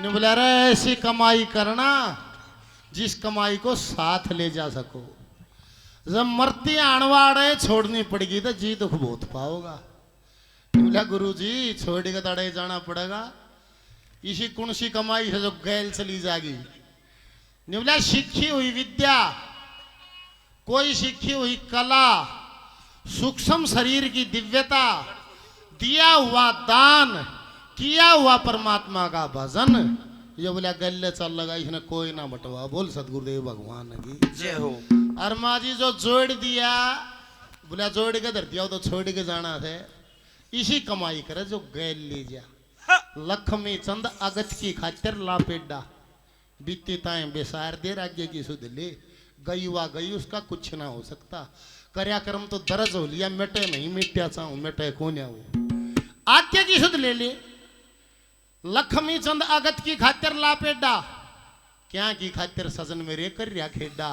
बोला रे ऐसी कमाई करना जिस कमाई को साथ ले जा सको। जब मरती आणवाड़े छोड़नी पड़ेगी तो जी दुख बहुत पाओगा। बोला गुरु जी छोड़ के तड़े जाना पड़ेगा। इसी कौन सी कमाई है जो गैल चली जाएगी। बोला सीखी हुई विद्या, कोई सीखी हुई कला, सूक्ष्म शरीर की दिव्यता, दिया हुआ दान, किया हुआ परमात्मा का भजन, ये बोला गले चल लगा इसने कोई ना बटवा। बोल सतगुरुदेव भगवान की जय हो। अरमा जी जो जोड़ दिया, बोला जोड़ के धर दिया तो छोड़ के जाना थे। इसी कमाई करे जो गैल ले जा। लक्ष्मी चंद अगत की खातिर लापेडा, बीती ताएं बेसार दे राज्य की सुध ले। गई वा गई उसका कुछ ना हो सकता। कर्या कर्म तो दर्ज हो लिया, मिटे नहीं मिट्या चाहूं मिटे कौन वो। आज्ञा की सुध ले ले। लक्ष्मी चंद अगत की खातिर लापेडा, क्या की खातिर सजन मेरे कर्या खेडा।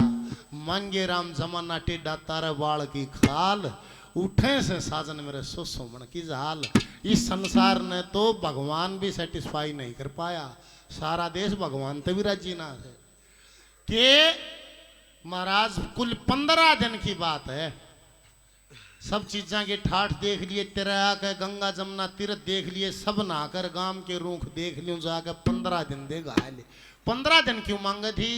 मांगे राम जमाना टेडा तारे बाल की खाल, उठे से साजन मेरे सोमन की झाल। इस संसार ने तो भगवान भी सेटिस्फाई नहीं कर पाया, सारा देश भगवान तो भी राजी ना है। कि महाराज कुल 15 दिन की बात है। सब चीजा के ठाठ देख लिए, तेरा आके गंगा जमुना तीर्थ देख लिए, सब नहाकर गांव के रूख देख लियो जाकर 15 दिन दे घायल। 15 दिन क्यों मांगे थी?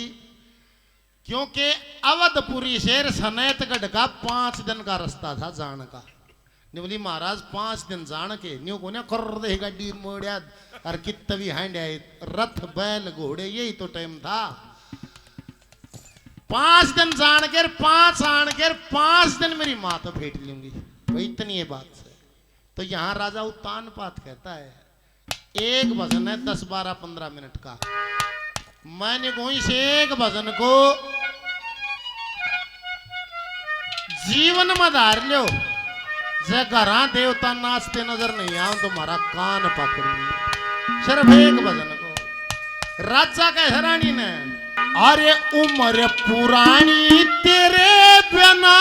क्योंकि अवधपुरी शेर सनेतगढ़ का 5 दिन का रास्ता था जान का। ने बोली महाराज 5 दिन जान के न्यू को कर दे गाड़ी मोड़िया और कितना भी हैंड आए रथ बैल घोड़े, यही तो टाइम था। 5 दिन जान कर 5 आन कर 5 दिन मेरी माँ तो भेंट लूंगी। वही इतनी ये बात है। तो यहाँ राजा उत्तान पात कहता है एक भजन है 10, 12, 15 मिनट का। मैंने कोई से एक भजन को जीवन में धार लो। जे घरा देवता नाचते नजर नहीं आओ तो मारा कान पकड़ी। सिर्फ एक भजन को राजा का हैरानी ने, अरे उम्र पुरानी तेरे बिना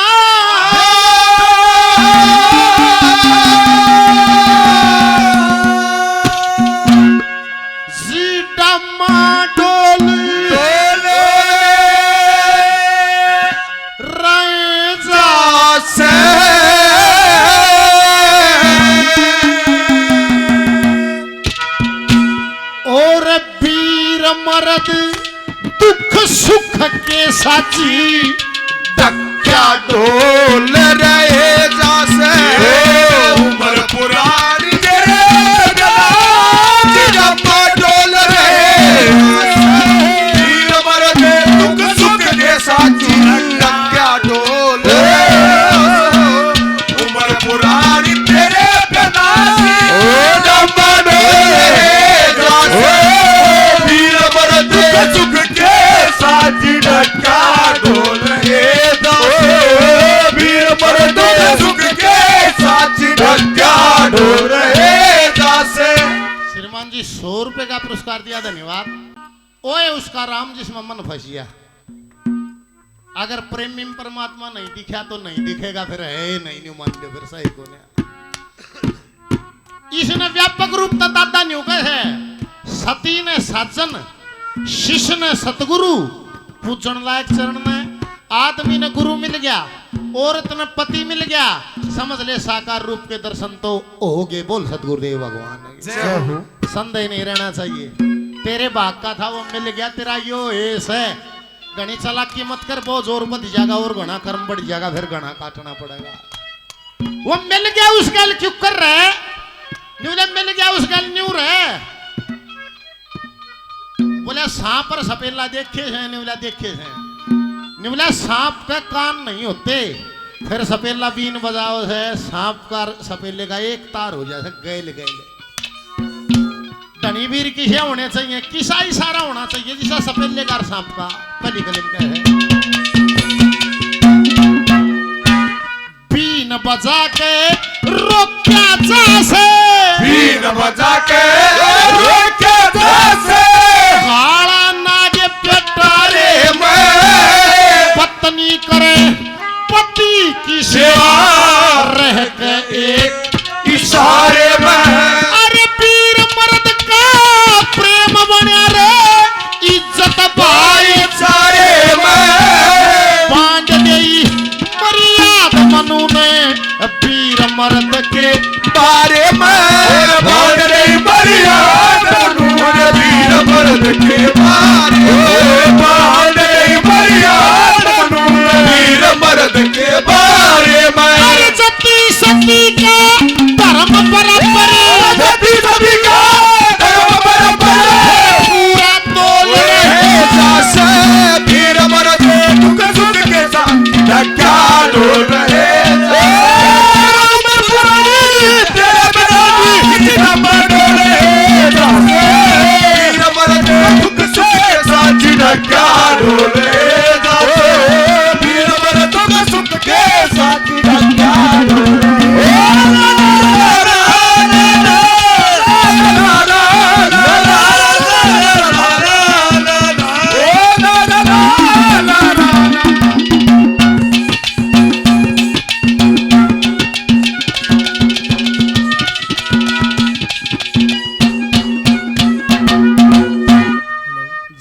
मरद दुख सुख के साथी धक्का ढोल रहे जासे। उम्र पुरानी तेरे बिना ढोल रहे। मरद दुख सुख के साथी धक्का ढोल। उम्र पुरानी तेरे बिना ढोल रहे जासे। सुख के साथी ढक्का ढोल रहे वीर मर्द सुख के साथी ढक्का ढोल रहे दासे। श्रीमान जी 100 रुपए का पुरस्कार दिया, धन्यवाद। ओए उसका राम जिसमें मन फंसिया। अगर प्रेमी परमात्मा नहीं दिखा तो नहीं दिखेगा, फिर है नहीं मान लो फिर सही को नहीं। इसने व्यापक रूप दादा न्यू है। सती ने साजन, शिष्य ने सतगुरु, पूजन लायक चरण में आदमी ने गुरु मिल गया, औरत ने पति मिल गया। समझ ले साकार रूप के दर्शन तो हो गए। बोल सतगुरुदेव भगवान। संदेह नहीं रहना चाहिए। तेरे भाग का था वो मिल गया, तेरा यो ऐस है। घनी चालाकी मत कर, बहुत जोर बढ़ जाएगा और घना कर्म बढ़ जाएगा, फिर घना काटना पड़ेगा। वो मिल गया उस गल क्यों कर रहे? मिल गया उस गल न्यू रहे। बोले सांप पर सपेला देखे हैं? निवला देखे हैं। निवला सांप का कान नहीं होते, फिर सपेला बीन बजाओ है। सांप का सपेले का एक तार हो जाए गैल गैल। धनी वीर किसे होने चाहिए, किसा इशारा होना चाहिए जिसा सपेले का सांप का कली कलिम का है। बीन बजा के रोक्या जैसे, बीन बजा के रोक्या जैसे। काला नागे पेटारे में पत्नी करे पति की सेवा, रह के एक इशारे में। अरे वीर मर्द का प्रेम बने मर्द के बारे बांधे मरिया वीर मर्द के बारे में सती सती का धर्म बराबर सती सती का धर्म बराबर पूरा तोल जैसे वीर मर्द दुख सुख के साथ धक्का डोल रहे तेरे बिना हम डोले वीर मर्द दुख सुख के साथ धक्का डोले वीर मर्द दुख सुख के साथ धक्का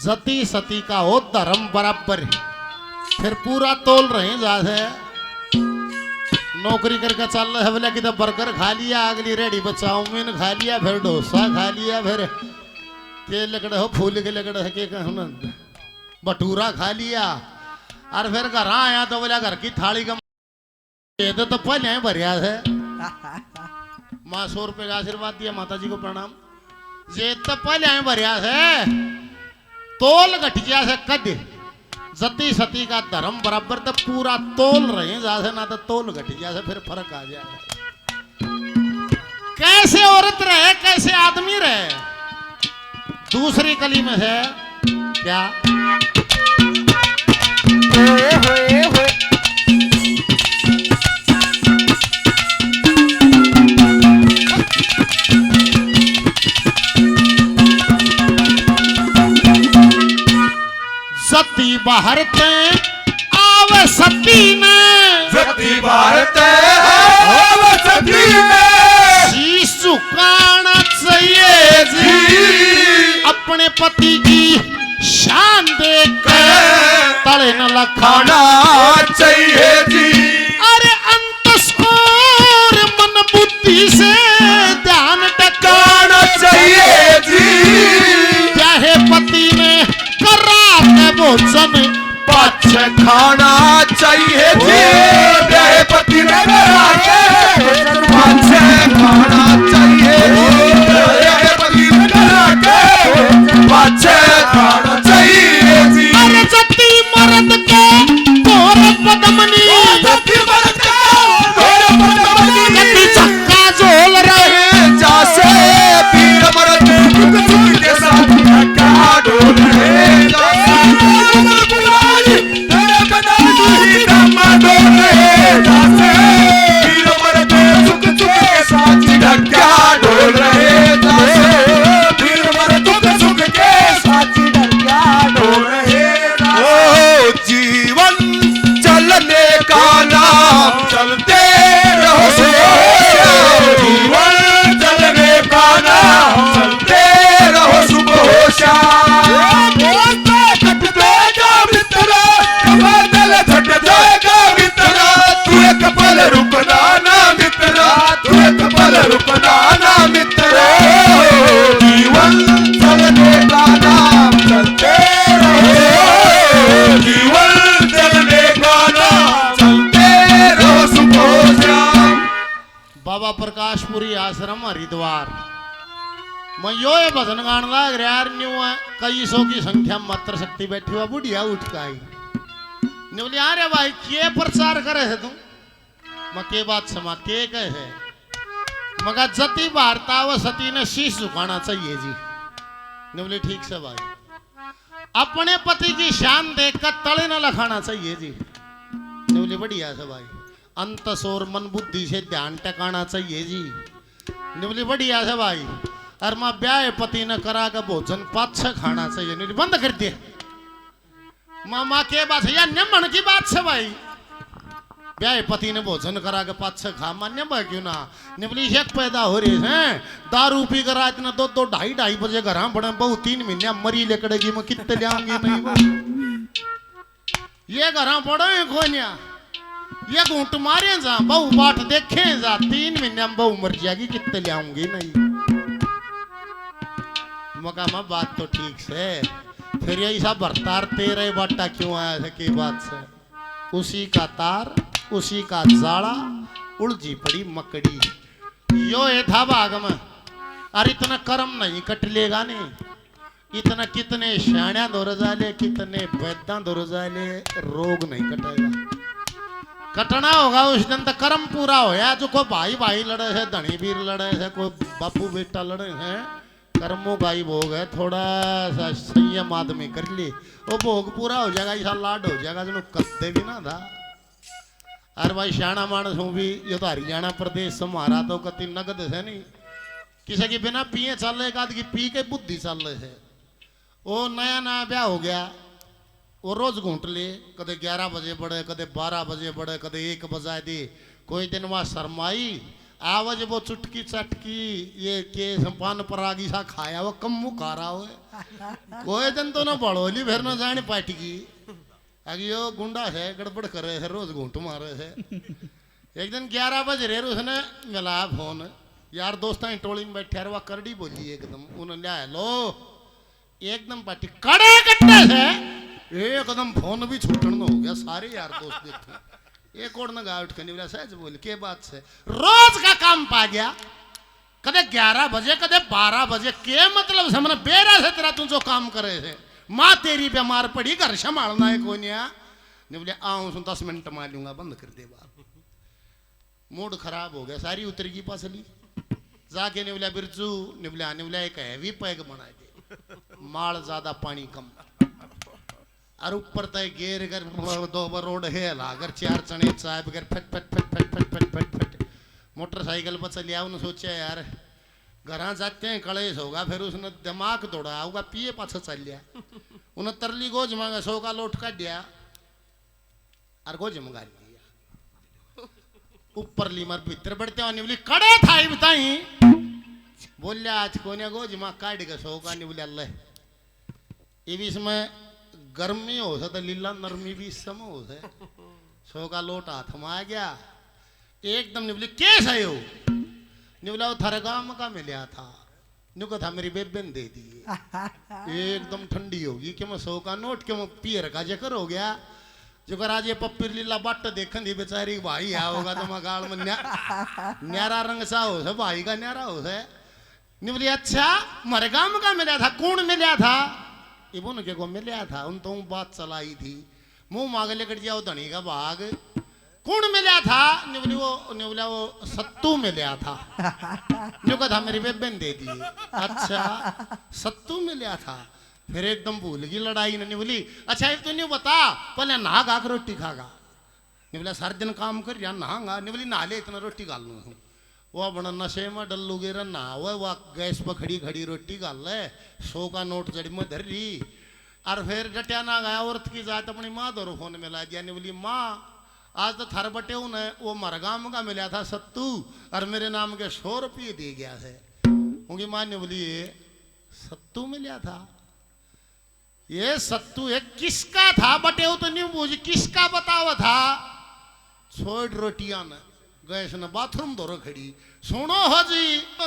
सती सती का हो धर्म बराबर है फिर पूरा तोल रहे जाते नौकरी करके चल रहे है बोले कि तो बर्गर खा लिया अगली रेडी पर चाउमीन खा लिया फिर डोसा खा लिया फिर के लकड़े हो फूल के लकड़े है के भटूरा खा लिया और फिर घर आया तो बोला घर की थाली का ये तो पहले भरिया है माँ 100 रुपए का आशीर्वाद दिया माता जी को प्रणाम ये तो पहले भरिया है तोल घटिया से कद सती सती का धर्म बराबर तो पूरा तोल रहे जैसे ना तो तोल घटिया से फिर फर्क आ जाए कैसे औरत रहे कैसे आदमी रहे दूसरी कली में है क्या सती बहरते आवे सती में सती भारते आवे सती में शीश झुकाना चाहिए जी अपने पति की शान देखकर तले न लखाना खाना चाहिए जी अरे अंतस और मन बुद्धि से ध्यान टकाना खाना चाहिए जी चाहे पति ने कराते भोजन पाछे खाना चाहिए जी ब्याह पति ने करा के पाछे खाना चाहिए ब्याह पति ने करा के पाछे खाना चाहिए जी अरे सती मर्द को तोर पदमनी सती मर्द को तोर पदमनी सती चक्का झोल रहे जैसे वीर मर्द दुख सुख के साथ धक्का डोल रहे जैसे तेरे बिना ही दम डोल रहे जैसे वीर मर्द सुख सुख के साथ धक्का डोल रहे जैसे वीर मर्द दुख सुख के साथ धक्का डोल रहे ओ जीवन चलने का नाम चलते रहो जीवन चलने का नाम चलते रहो सुबह हो शाम घट जाएगा मित्रा कमर घट जाएगा मित्रा तू एक पल रुकना ना मित्रा तू एक पल रुकना ना मित्रा जीवन चलने का नाम चलते रहो जीवन चलने का नाम चलते रहो सुबह हो शाम बाबा प्रकाशपुरी आश्रम हरिद्वार मैं यो ये भजन गान लाग रहा यार न्यू कई सौ की संख्या में मात्र शक्ति बैठी हुआ बुढ़िया उठ का आई ने बोली अरे भाई के प्रचार करे है तुम मैं के बात समा के कहे मगा जति वार्ता व सती ने शीश झुकाना चाहिए जी ने बोली ठीक से भाई अपने पति की शान देखकर तले न लखाना चाहिए जी ने बोली बढ़िया से भाई अंतस और मन बुद्धि से ध्यान टकाना चाहिए जी ने बोली बढ़िया से भाई और माँ ब्याह पति ने करा का भोजन पाछे खाना चाहिए ने बंद कर दिए मामा के बात है या निम्न की बात से भाई ब्याह पति ने भोजन करा के पाछे खा मान्य भाई क्यों ना ने बोली एक पैदा हो रही है दारू पी कर रात ने 2-2 बजे घर बड़े बहु 3 महीने मरी लेकड़ेगी मैं कितने लियाऊंगी नहीं वो ये घर पड़ो खोनिया ये घूंट मारे जा बहु बाट देखे जा 3 महीने में बहु मर जाएगी कितने लियाऊंगी नहीं मका में बात तो ठीक से, फिर यही सब भरतार तेरे बाटा क्यों आया है की बात से? उसी का तार उसी का जाड़ा उलझी पड़ी मकड़ी, यो ये था भाग में। अरे इतना कर्म नहीं कट लेगा नहीं, इतना कितने शाण्या दौर जाले कितने वैद्या दौर जाले, रोग नहीं कटेगा। कटना होगा उस दिन तक कर्म पूरा होया। जो कोई भाई भाई लड़े है, धनी वीर लड़े है, कोई बापू बेटा लड़े हैं, कर्मों का ही भोग है। थोड़ा सा संयम आदमी कर ले, वो भोग पूरा हो जाएगा, ऐसा लाड हो जाएगा जो कद्दे भी ना था। अरे भाई शाना मानस हूँ भी, ये तो हरियाणा प्रदेश हमारा तो कति नगद है नहीं, किसी के बिना पिए चल रहे, एक की पी के बुद्धि चल रहे है। वो नया नया ब्याह हो गया, वो रोज घूट ले, कदे 11 बजे बढ़े, कदे 12 बजे बढ़े, कदे 1 बजा दे। कोई दिन वहां शर्माई आवाज वो चुटकी चटकी ये के पान परागी सा खाया वो कम मुँह खा रहा हो। कोई दिन तो ना बड़ोली फिर ना जाने पार्टी की आगे यो गुंडा है, गड़बड़ कर रहे है, रोज घूट मारे है। एक दिन 11 बज रहे उसने मिला फोन, यार दोस्त टोली में बैठे, वह करड़ी बोली एकदम, उन्होंने लिया लो एकदम पार्टी कड़े कट्टे से एकदम फोन भी छूटन हो गया। सारे यार दोस्त देखे एक और न गा उठ के निवला सहज बोल के बात से रोज का काम पा गया। कदे 11 बजे कदे 12 बजे के मतलब से मैंने बेरा से तेरा तू जो काम करे थे, माँ तेरी बीमार पड़ी घर संभालना है कोई नहीं बोले आऊं सुन 10 मिनट मार लूंगा, बंद कर दे बाप। मूड खराब हो गया, सारी उतर की पसली जाके निवला बिरजू निवला एक हैवी पैग बना दे, माल ज्यादा पानी कम, और ऊपर तय गेर कर 2 रोड है लागर 4 चने चाय बगैर फट फट फट फट फट फट फट फट मोटरसाइकिल पर चल लिया। उन्होंने सोचा यार घर जाते हैं कलेश होगा, फिर उसने दिमाग तोड़ा होगा, पिए पाछा चल लिया। उन्हें तरली गोज मांगा 100 का लोट काट दिया और गोज मंगा लिया। ऊपर ली मर भीतर बढ़ते हुआ निवली कड़े था ही बताई बोलिया आज कोने गोज माँ काट के 100 का निवलिया अल्लाह। ये भी इसमें गर्मी हो सकता लीला नरमी भी इस समय हो सकता। 100 का लोट हाथ में आ गया, एकदम निवली कैस है हो निवला वो थारे गांव का मिला था, नुका था मेरी बेबे ने दे दी, एकदम ठंडी होगी कि मैं 100 का नोट के मैं पियर का जकर हो गया। जो कर आज ये पप्पी लीला बट देखन थी बेचारी भाई आ होगा तो मैं गाल में न्यारा रंग सा हो से भाई का न्यारा हो से निवली अच्छा मरे गांव का मिला था, कौन मिला था? ये बोन के को मिला था, उन तो बात चलाई थी, मुंह मांग लेकर जाओ धनी का भाग। कौन मिला था? निवला वो सत्तू मिला था, नुका था मेरी बेबे ने दे दी। अच्छा सत्तू मिला था, फिर एकदम भूल गई लड़ाई ने निवली। अच्छा एक तो नहीं बता पहले नहा गा रोटी खागा, निवला सारे दिन काम कर या नहागा, निवली नहा ले इतना रोटी गाल लू। वो बड़ा नशे में डल्लू गिर ना हुआ, वह गैस पर खड़ी खड़ी रोटी गाल ले, 100 का नोट जड़ी में धर ली और फिर डटिया ना गया औरत की जात अपनी माँ दो फोन मिला दिया। निवली माँ आज तो थर बटे वो मरगाम का मिला था सत्तू और मेरे नाम के 100 रुपये दे गया है। उनकी माँ ने बोली सत्तू मिला था, ये सत्तू है किसका था बटे वो तो नहीं बूझ किसका बतावा था। छोड़ रोटियां न गैस न बाथरूम दो खड़ी, सुनो हो जी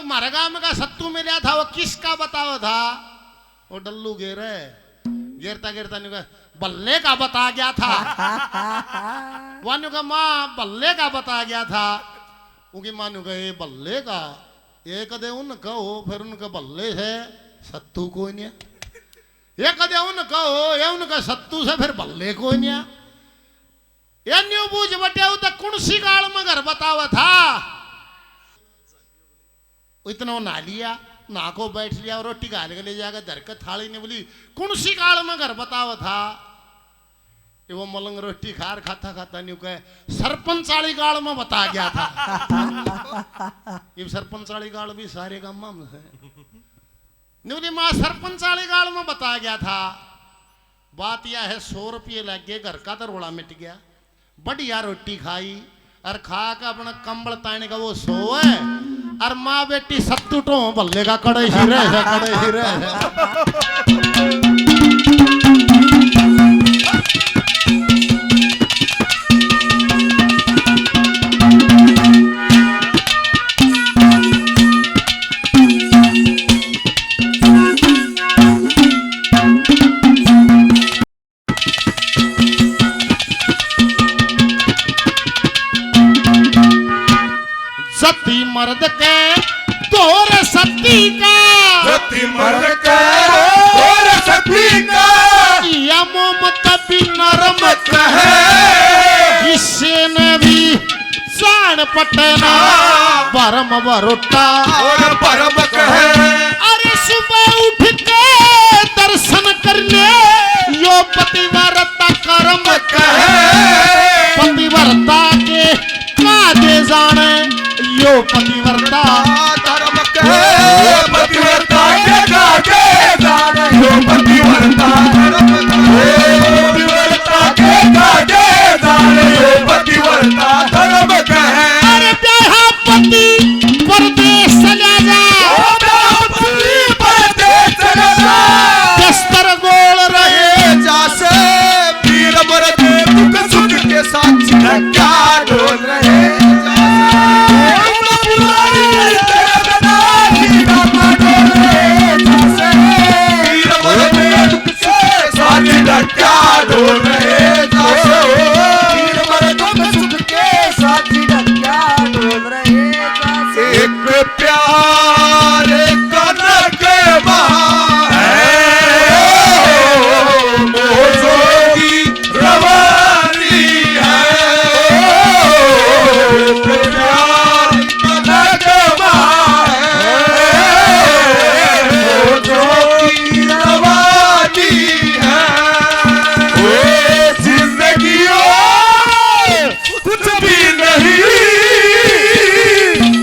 मरगाम का सत्तू मिला था वो किसका बतावा था? वो डल्लू गिरे गिरता गिरता नहीं बल्ले का बता गया था। वानु का माँ बल्ले का बता गया था। उनकी मानू गए बल्ले का ये कदे उनका हो, फिर उनका बल्ले है सत्तू कोई नहीं, ये कदे उनका हो ये उनका सत्तू से फिर बल्ले कोई नहीं। ये न्यू बूझ बटे तो कुणसी काल में घर बतावा था। इतना वो ना लिया ना को बैठ लिया और रोटी गाल के ले जाकर धर के थाली ने बोली कुणसी काल में घर बतावा था। ये वो मलंग रोटी खार खाता खाता नहीं कहे सरपंचाली काल में बता गया था। ये सरपंचाली काल भी सारे गांव में है। न्यूली माँ सरपंचाली काल में बता गया था। बात यह है 100 रुपये लग गए, घर का तो रोड़ा मिट गया, बढ़िया रोटी खाई और खा का अपना कंबल ताने का वो सोए और माँ बेटी सत्तू टो बल्ले का कड़े ही रहे। पटना परम बरोटा और परम कहे अरे सुबह उठ के दर्शन करने यो पतिव्रता कर्म कहे पतिव्रता के काजे जाने यो पतिव्रता धर्म कहे पतिव्रता के काजे जाने यो पतिव्रता धर्म कहे पतिव्रता के काजे जाने यो पतिव्रता धर्म कहे अरे ब्याहा पति परदेश चला जा दस्तर गोल रहे जासे वीर मरते दुख सुख के साक्षी क्या डोल रहे क्या डोल रहे एक प्यार कनक मोजोगी रवानी है प्यार कनक मोजोगी रवानी है जिंदगी कुछ भी नहीं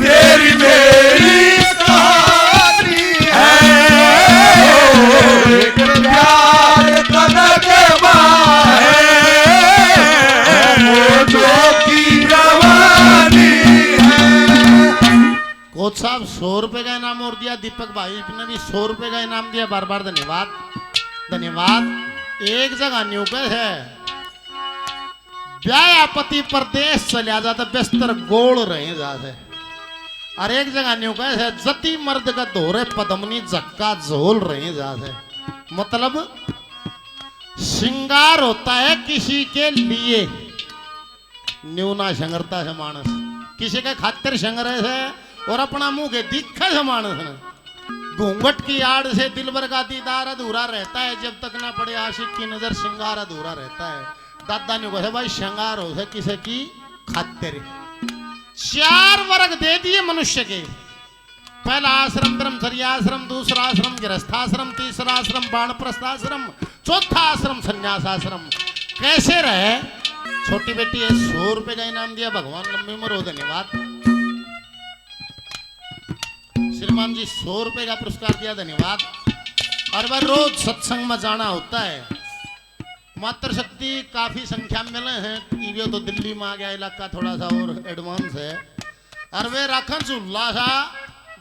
तेरी मेरी कहानी है एक प्यार कनक मोजो की रवानी है। कोच साहब 100 रुपए का इनाम और दिया दीपक भाई ने भी 100 रुपए का इनाम दिया बार बार धन्यवाद धन्यवाद एक जगह न्यूकस है व्यायापति प्रदेश चलिया जाता बेस्तर गोल रहे जाते और एक जगह न्यूकस है जति मर्द का दोहरे पदमनी जक्का झोल रहे जाते मतलब श्रृंगार होता है किसी के लिए न्यूना संगरता है मानस किसी का खातिर संग्रह है और अपना मुंह के दिखा है मानस ने घूंघट की आड़ से दिलबर का दीदार अधूरा रहता है जब तक ना पड़े आशिक की नजर श्रृंगार अधूरा रहता है दादा ने कहा भाई श्रृंगार हो है किसी की खातिर 4 वर्ग दे दिए मनुष्य के पहला आश्रम ब्रह्मचर्य आश्रम दूसरा आश्रम गृहस्थाश्रम तीसरा आश्रम बाणप्रस्थाश्रम चौथा आश्रम संन्यासाश्रम कैसे रहे छोटी बेटी है 100 रुपए का इनाम दिया भगवान लंबी उम्र हो धन्यवाद श्रीमान जी 100 रुपए का पुरस्कार दिया धन्यवाद और वह रोज सत्संग में जाना होता है मातृशक्ति काफी संख्या में मिले हैं ये तो दिल्ली में आ गया इलाका थोड़ा सा और एडवांस है और वे राखन चूल्हा सा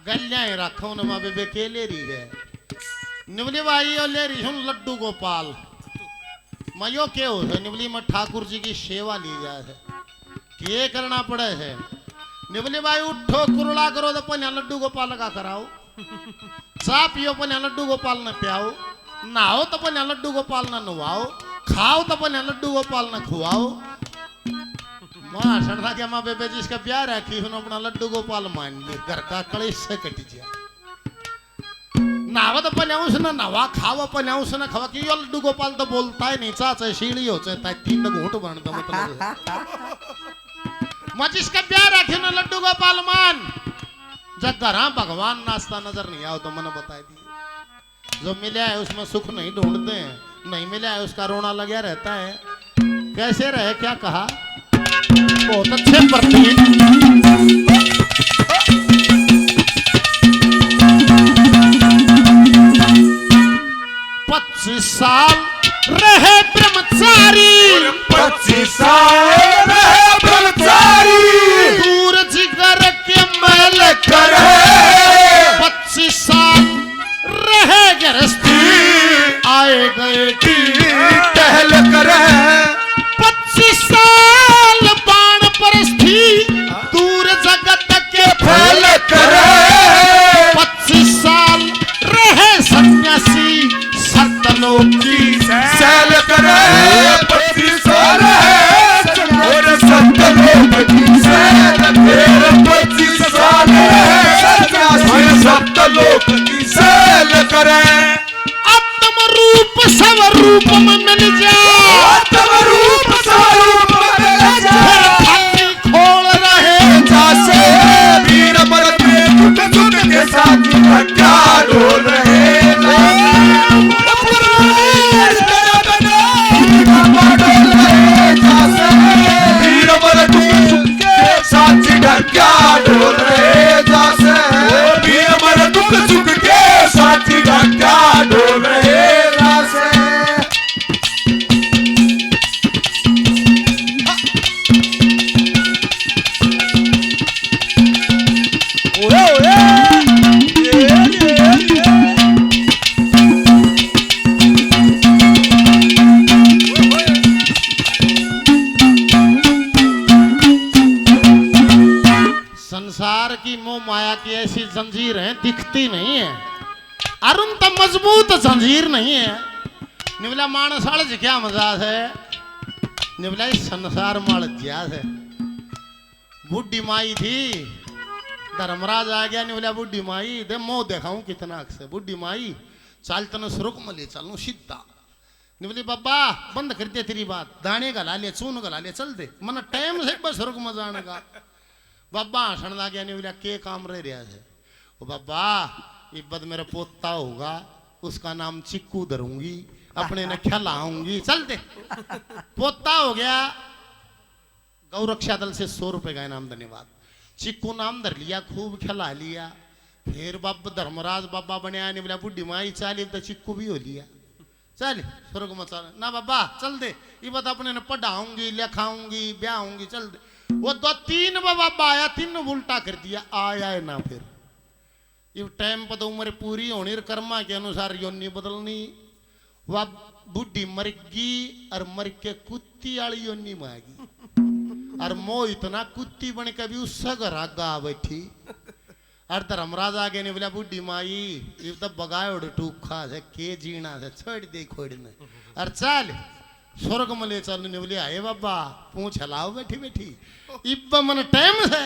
गलियां राखो न माँ बेबे के ले रही है निवली भाई और ले रही हूँ लड्डू गोपाल मयो के हो है निवली में ठाकुर जी की सेवा ली जाए है ये करना पड़े है निवली भाई उठो कुरला करो तो अपन लड्डू गोपाल का कराओ चाह पियो अपन लड्डू गोपाल न पियाओ नहाओ तो अपन लड्डू गोपाल न नुवाओ खाओ तो अपन लड्डू गोपाल न खुआओ माँ सड़ता क्या माँ बेबे जिसका प्यार है कि अपना लड्डू गोपाल मान ले घर का कलेश से कटी जा नावत अपन उसने नवा खाओ अपन उसने खवा कि यो लड्डू गोपाल तो बोलता है नहीं चाचा सीढ़ी हो चाहे 3 घूंट बनता मतलब माँ जिसका प्यार है कि लड्डू गोपाल मान जब घर भगवान नाश्ता नजर नहीं आओ तो मैंने बताई दी जो मिला है उसमें सुख नहीं ढूंढते हैं नहीं मिला है उसका रोना लगा रहता है कैसे रहे क्या कहा बहुत अच्छे प्रतीक 25 साल रहे ब्रह्मचारी 25 साल रहे ब्रह्मचारी दूर जिगर के मैल करे 25 साल रहे गृहस्थी आए गए की टहल करे 25 साल बाण परस्थी दूर जगत के फैल करे 25 साल रहे सन्यासी सतलोक की सैल करे 25 साल है और सतलोक की सैल करे 25 साल है सतलोक की सैल करे आत्म रूप सब रूप में मिल जाए आत्म रूप स्वरूप में मिल जाए खाली खोल रहे जा मोह माया की ऐसी जंजीर है दिखती नहीं है, अरुण तो मजबूत जंजीर नहीं है। निवला मानस आड़ क्या मजाज है, निवला इस संसार माल ज्यास है। बुढ़ी माई थी, धर्मराज आ गया, निवला बुढ़ी माई दे मोह दिखाऊं कितना अक्सर। बुढ़ी माई चाल तन सुरुक मले चलू सीधा। निवली बाबा बंद कर दे तेरी बात, दाने गला ले चून गला ले चल दे, मन टाइम से बस सुरुक में जाने का। बाबा हसन ला गया, निवला के काम रह रहा है। ओ बाबा इब्बत मेरा पोता होगा, उसका नाम चिक्कू धरूंगी, अपने ने खिलाऊंगी, चल दे। पोता हो गया, गौरक्षा दल से 100 रुपए का इनाम, धन्यवाद। चिक्कू नाम धर लिया, खूब खिला लिया। फिर बाबा धर्मराज बाबा बने, बोला बुढ़ी माई चाली तो चिक्कू भी हो लिया, चल स्वर्ग में चल ना बाबा चल दे। ये बात अपने ने पढ़ाऊंगी लिखाऊंगी ब्याहूंगी, चल दे। वो 2-3 बाबा आया, 3 उल्टा कर दिया, आया है ना। फिर ये टाइम पर तो उम्र पूरी होनी, कर्मा के अनुसार योनि बदलनी। वह बुढ़ी मरगी और मर के कुत्ती आली योनि में आएगी, और मो इतना कुत्ती बन के भी उससे घर आगा बैठी। और धर्मराज आगे ने बोला बुढ़ी माई ये तो बगाए टूखा से के जीना से छोड़ दे खोड़ने, और चल स्वर्ग में ले चल। ने बोले आए बाबा पूछ हलाओ बैठी बैठी, इब्बा मन टाइम से।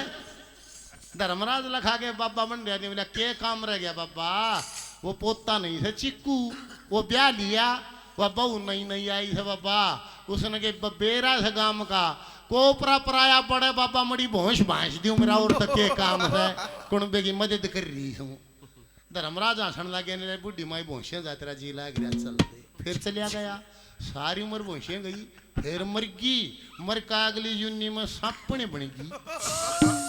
धर्मराज लखा के बाबा बन गया, ने बोला के काम रह गया बाबा, वो पोता नहीं है चिक्कू, वो ब्याह लिया, वह बहू नहीं आई है बाबा, उसने के बेरा से गांव का कोपरा पराया पड़े बाबा, मड़ी भोंस भांस दियो मेरा और तक के काम है, कुणबे की मदद कर रही हूँ। धर्मराज हसन लगे, बुढ़ी माई भोंसियाँ जा तेरा जी लाग रहा, चल दे। फिर चलिया गया, सारी उम्र भोंसियाँ गई, फिर मरगी, मर का अगली यूनी में सांपने बनेगी।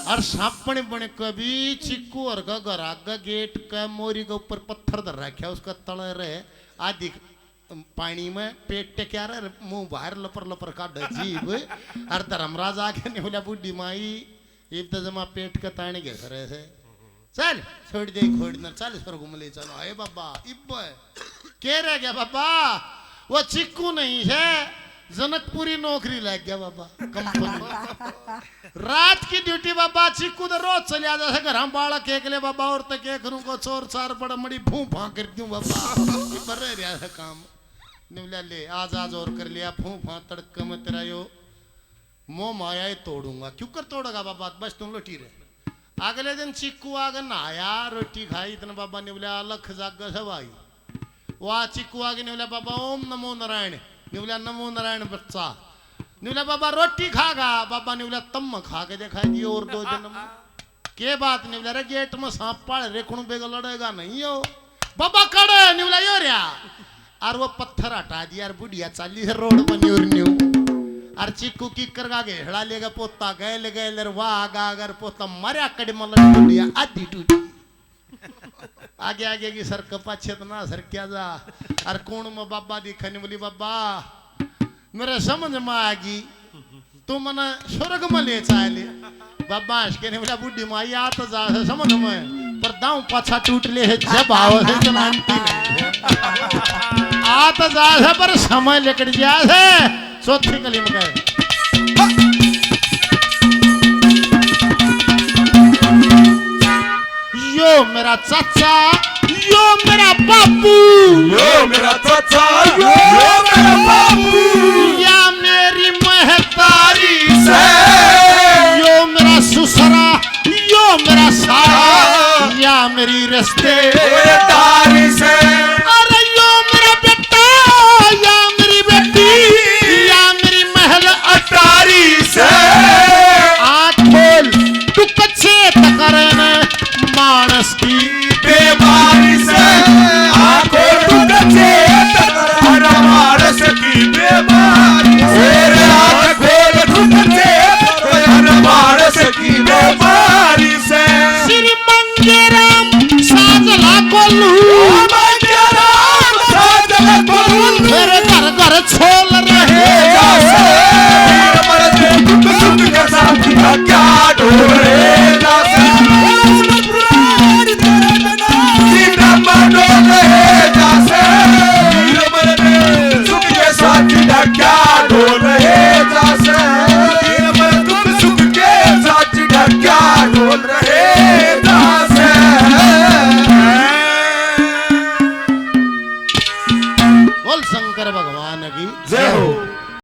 और सांपने बने कभी चिक्कू और का घर आगा गेट का मोरी के ऊपर पत्थर धर रखा, उसका तल रहे आदि पानी में, पेट टेक्या रहे, मुंह बाहर लपर लपर का जीव। और धर्मराज आके ने बोला बुढ़ी माई इब तो जमा पेट का ताने के सरे से, चल छोड़ दे खोड़ना, चल स्वर्ग में ले चलो। आए बाबा इब के रह गया बाबा, वो चिक्कू नहीं है, जनकपुरी नौकरी लग गया बाबा कंपनी। रात की ड्यूटी बाबा, चिक्कू तो रोज चले आ जाए घर, हम बाड़ा केक ले बाबा, और तक केक को चोर चार बड़ा मड़ी भू फां कर दूं बाबा, पर रह रहा है काम। निवला ले आज और कर लिया, फू फां तड़क में तेरा यो मोह माया तोड़ूंगा। क्यों कर तोड़ेगा बाबा, बस तुम लोटी रहे। अगले दिन चिक्कू आगे नहाया, रोटी खाई, इतने बाबा ने बोला अलख जाग सब आई। वह चिक्कू आगे ने बोला बाबा ओम नमो नारायण, ने बोला नमो नारायण बच्चा। ने बोला बाबा रोटी खागा, बाबा ने बोला तम खा के दिखा दी और 2 जन्म के बात। ने बोला रे गेट में सांप पाड़ रे, कुण बेगा लड़ेगा नहीं हो बाबा कड़े। ने बोला यो रहा, और वो पत्थर हटा दिया, और बुढ़िया चाली है रोड बनी और न्यू। और चिक्कू की कर गा घेड़ा लेगा, पोता गैल गैल वाह आगा, अगर पोता मरिया कड़ी मलट बुढ़िया आधी टूटी। आगे आगे की सर कपा छेतना सर क्या जा। और कोण में बाबा दिखने बोली बाबा मेरे समझ में आगी, तू मन स्वर्ग में ले चाले। बाबा के ने बोला बुढ़ी माई आ तो जा समझ में, पर दाऊ पाछा टूट ले है जब आओ है तो नानती नहीं आ तो जा है, पर समय लेकर जा है। चौथी कली में गए यो मेरा चाचा, यो मेरा बापू, यो मेरा चाचा, यो मेरा बापू, या मेरी महतारी से, यो मेरा ससुरा, यो मेरा साला, या मेरी रिश्तेदारी से। अरे यो मेरा बेटा, या मेरी बेटी, या मेरी महल अटारी से। आँख खोल तू कच्चे तकरन मानस की बीमारी से, आंखों टूटे तकरार मानस की बीमारी से। आंखों टूटे तकरार मानस की बीमारी से। श्री मंगेराम साजला कोलू, मंगेराम साजला कोलू, मेरे घर घर छोल रहे